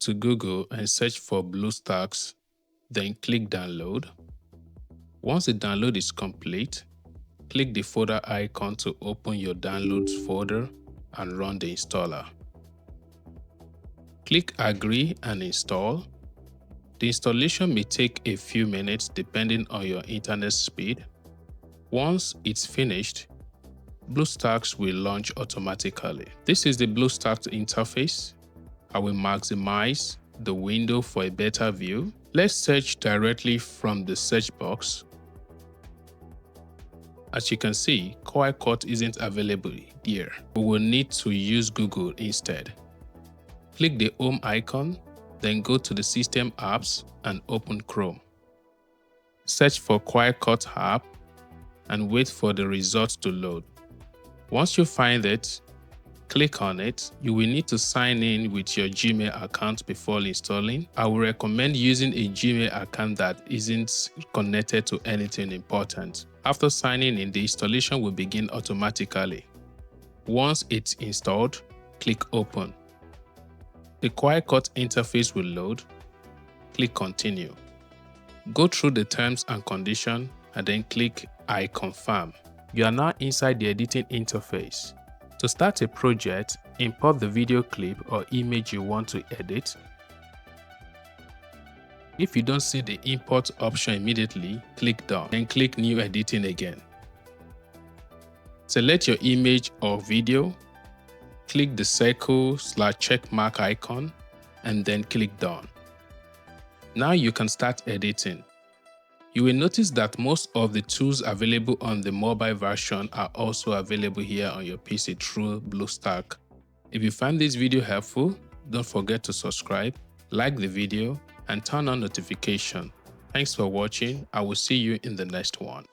to Google and search for BlueStacks, then click Download. Once the download is complete, click the folder icon to open your Downloads folder and run the installer. Click Agree and install. The installation may take a few minutes depending on your internet speed. Once it's finished, BlueStacks will launch automatically. This is the BlueStacks interface. I will maximize the window for a better view. Let's search directly from the search box. As you can see, KwaiCut isn't available here. We will need to use Google instead. Click the Home icon, then go to the System Apps and open Chrome. Search for KwaiCut app and wait for the results to load. Once you find it, click on it. You will need to sign in with your Gmail account before installing. I will recommend using a Gmail account that isn't connected to anything important. After signing in, the installation will begin automatically. Once it's installed, click Open. The KwaiCut interface will load. Click Continue. Go through the terms and conditions and then click I confirm. You are now inside the editing interface. To start a project, import the video clip or image you want to edit. If you don't see the import option immediately, click Done, then click New Editing again. Select your image or video, click the circle/check mark icon, and then click Done. Now you can start editing. You will notice that most of the tools available on the mobile version are also available here on your PC through BlueStacks. If you find this video helpful, don't forget to subscribe, like the video, and turn on notifications. Thanks for watching. I will see you in the next one.